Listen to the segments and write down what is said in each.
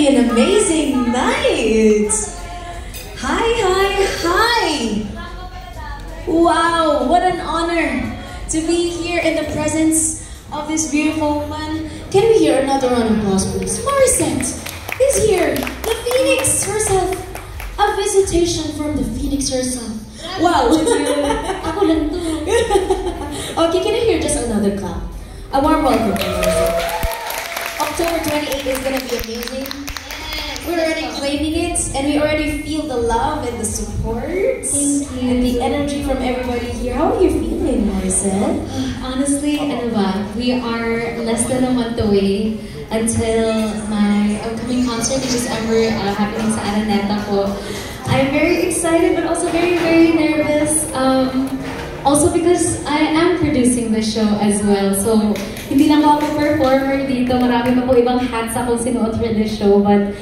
be an amazing night. Hi, hi, hi. Wow, what an honor to be here in the presence of this beautiful woman. Can we hear another round of applause, please? Morissette is here, the Phoenix herself. A visitation from the Phoenix herself. Wow. Ako lang to. Okay, can I hear just another clap? A warm welcome, Morissette. October 28th is gonna be amazing. We're already claiming it, and we already feel the love and the support and the energy from everybody here. How are you feeling, Morissette? Honestly, ano ba, we are less than a month away until my upcoming concert, which is ever happening sa Araneta po. I'm very excited, but also very, very nervous. Also because I am producing the show as well. So, hindi lang ako performer dito. Marami pa po ibang hats akong sinuot for this show. But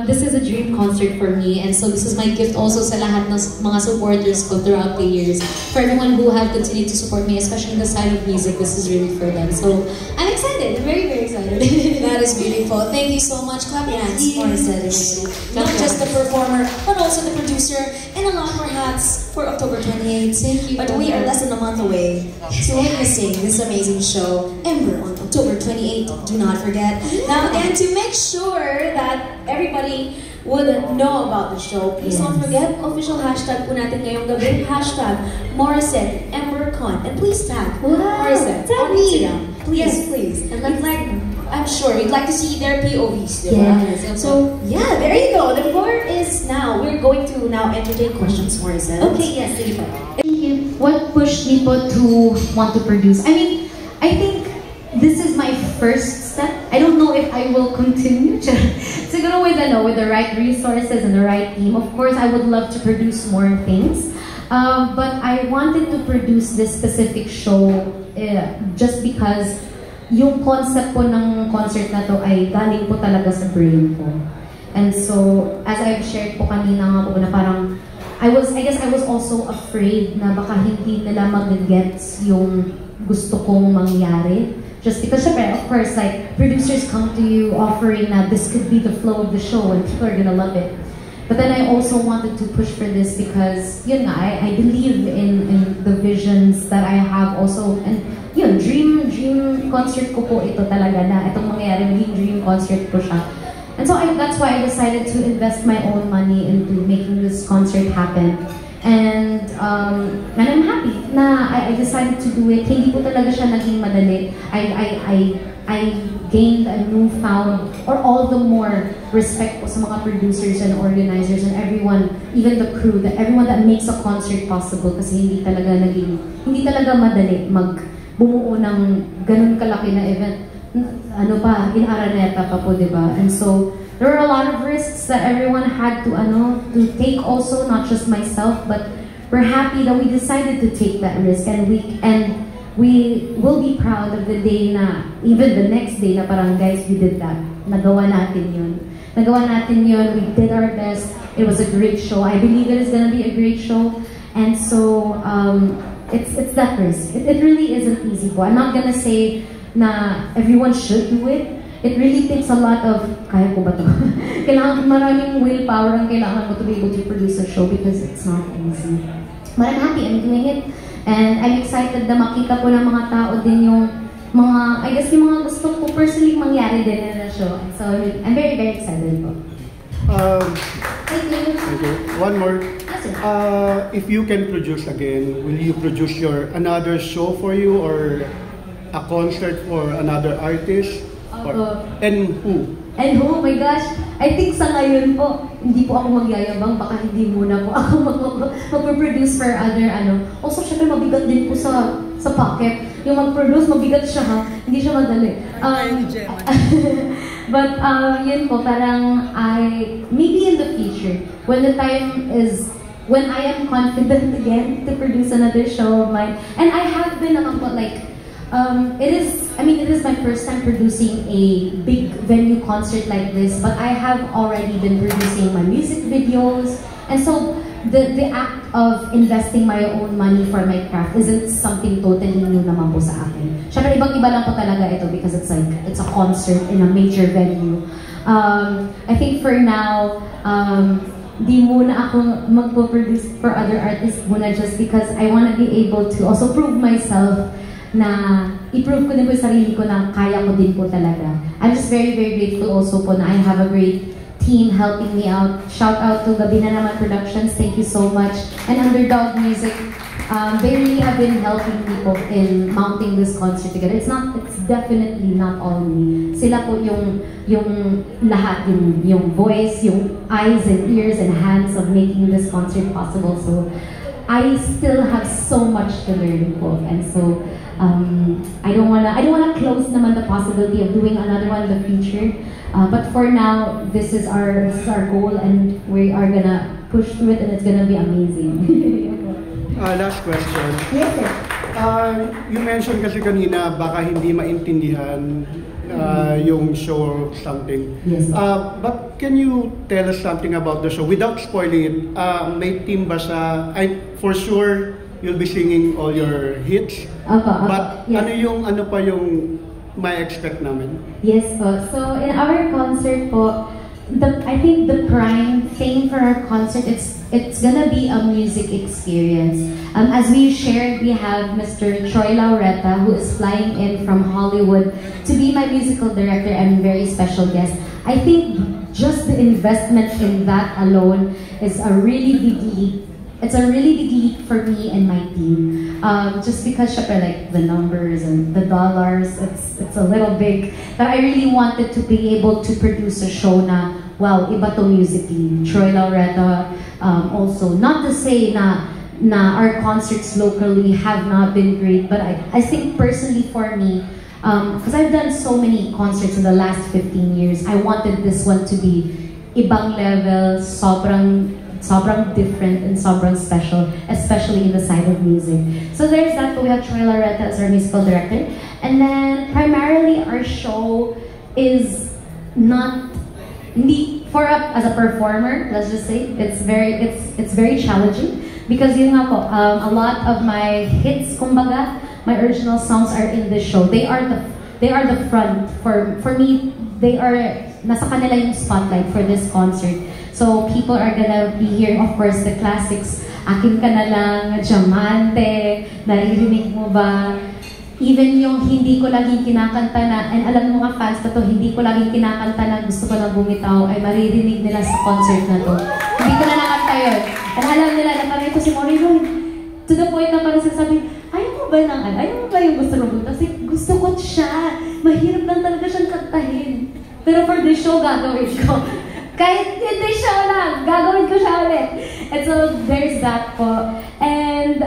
this is a dream concert for me. And so this is my gift also sa lahat ng mga supporters ko throughout the years. For everyone who have continued to support me, especially in the side of music, this is really for them. So, I'm excited. I'm very, very excited. That is beautiful. Thank you so much. Clap your hands, Morissette. Not just the performer, but also the producer, and a lot more hats for October 28th. Thank you. But we are less than a month away to witnessing this amazing show, Ember, on October 28th. Do not forget. Now, again, to make sure that everybody would know about the show, please don't forget, official hashtag po natin ngayong gabi, hashtag Morissette EmberCon. And please tag Morissette on Instagram. Please, please. And I'm sure we'd like to see their POVs. Yes. So, yeah, there you go. The floor is now. We're going to now entertain questions, Morissette. Okay, yes, sige po. What pushed me po to want to produce? I mean, I think this is my first step. I don't know if I will continue. Siguro with the right resources and the right team. Of course, I would love to produce more things. But I wanted to produce this specific show just because yung concept po ng concert na to ay galing po talaga sa brain ko. And so, as I've shared po kanina nga po na parang, I guess I was also afraid na baka hindi nila mag-gets yung gusto kong mangyari. Just because, syempre, of course, like, producers come to you offering that this could be the flow of the show and people are gonna love it. But then I also wanted to push for this because, yun nga, I believe in the visions that I have also. And yun, dream concert ko po ito talaga na itong mangyayari, maging dream concert ko siya. And so that's why I decided to invest my own money into making this concert happen. And I'm happy na I decided to do it. Hindi po talaga siya naging madali. I gained a newfound or all the more respect po sa mga producers and organizers and everyone, even the crew, everyone that makes a concert possible kasi hindi talaga madali bumuo ng ganun kalaki na event. Ano pa, in Araneta pa po, diba? And so, there were a lot of risks that everyone had to take also, not just myself, but we're happy that we decided to take that risk and we will be proud of the day na, even the next day na parang, guys, we did that. Nagawa natin yun. We did our best. It was a great show. I believe it is gonna be a great show. And so, it's that risk. It really isn't easy po. I'm not gonna say na everyone should do it. It really takes a lot of, kaya ko ba to? Kailangan maraming willpower ang kailangan mo to be able to produce a show because it's not easy. But I'm happy I'm doing it. And I'm excited na makita po ng mga tao din yung mga, I guess yung mga gusto ko personally mangyari din in the show. So I'm very, very excited po. Thank you. One more. Yes, sir. If you can produce again, will you produce another show for you or a concert for another artist? And who? And oh my gosh, I think sa ngayon po, hindi po ako magyayabang, baka hindi muna po ako mag-produce for other Also, syempre mabigat din po sa pocket. Yung mag-produce, mabigat siya ha, hindi siya madali. But yun po, parang maybe in the future, when the time is, when I am confident again to produce another show of mine, and I have been naman po like, it is my first time producing a big venue concert like this, but I have already been producing my music videos, and so the act of investing my own money for my craft isn't something totally new naman po sa akin. Siyempre, ibang-iba lang po talaga ito because it's a concert in a major venue. I think for now, di muna ako magpo-produce for other artists muna just because I want to be able to also prove myself na i-prove ko din po yung sarili ko na kaya ko din po talaga. I'm just very, very grateful also po na I have a great team helping me out. Shout out to Gabi na Naman Productions, thank you so much. And Underdog Music, they really have been helping me po in mounting this concert together. It's definitely not all me. Sila po yung lahat, yung voice, yung eyes and ears and hands of making this concert possible. So I still have so much to learn po, and so I don't wanna close naman the possibility of doing another one in the future. But for now, this is our goal, and we are gonna push through it, and it's gonna be amazing. Last question. Yes, sir. You mentioned kasi kanina baka hindi maintindihan yung show or something. Yes. But can you tell us something about the show without spoiling it? May team ba sa... for sure, you'll be singing all your hits. But yes. ano pa yung may expect namin? Yes po. So in our concert po, I think the prime thing for our concert, it's gonna be a music experience. As we shared, we have Mr. Troy Laureta, who is flying in from Hollywood to be my musical director and very special guest. I think just the investment in that alone is a really big leap. It's a really big leap for me and my team. Just because syempre, like the numbers and the dollars, it's a little big. But I really wanted to be able to produce a show na, wow, iba to musically. Troy Laureta, also, not to say na our concerts locally have not been great, but I think personally for me, because I've done so many concerts in the last 15 years, I wanted this one to be ibang level, sobrang different and sobrang special, especially in the side of music. So there's that, but we have Troy Laureta as our musical director. And then primarily our show is not for as a performer, let's just say, it's very challenging because yun nga po, a lot of my hits, kumbaga, my original songs are in this show. They are the front for me. They are nasa kanila yung spotlight for this concert. So people are gonna be hearing, of course, the classics. Akin Ka Na Lang, Diamante, naririnig mo ba? Even yung hindi ko laging kinakanta na, and alam mo mga fans pa to, hindi ko laging kinakanta na gusto ko na bumitaw, ay maririnig nila sa concert na to. Hindi ko na nakanta yun. And alam nila na parang ito si Morino, to the point na parang sasabi, ayaw mo ba yung gusto mo bumitaw? Kasi gusto ko siya. Mahirap lang talaga siyang kantahin. Pero for this show, gagawin ko. Kahit hindi siya lang, gagawin ko siya ulit. And so, there's that po. And,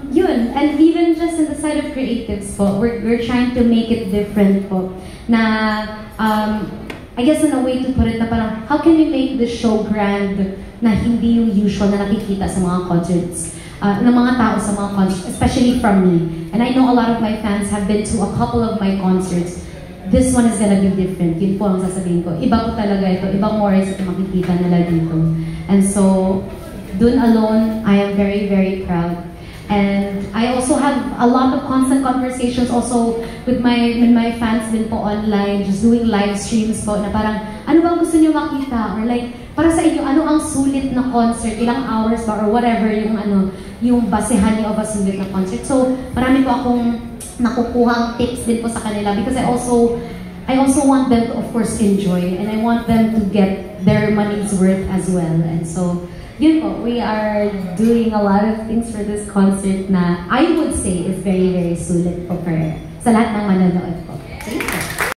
yun. And even just in the side of creatives po, we're trying to make it different po. Na, I guess in a way to put it na parang, how can we make the show grand na hindi yung usual na nakikita sa mga concerts? Ng mga tao sa mga concerts, especially from me. And I know a lot of my fans have been to a couple of my concerts. This one is gonna be different. Yun po ang sasabihin ko. Iba po talaga ito. Ibang Morris ito makikita nila dito. And so, dun alone, I am very, very proud. And I also have a lot of constant conversations also with my fans din po online, just doing live streams po na parang, ano bang gusto niyo makita? Or like, para sa inyo, ano ang sulit na concert? Ilang hours ba? Or whatever yung basehan niyo of a sulit na concert. So, marami po akong nakukuhang tips din po sa kanila because I also want them to, of course, enjoy, and I want them to get their money's worth as well. And so, yun po, we are doing a lot of things for this concert na I would say is very, very sulit po for sa lahat ng manonood po.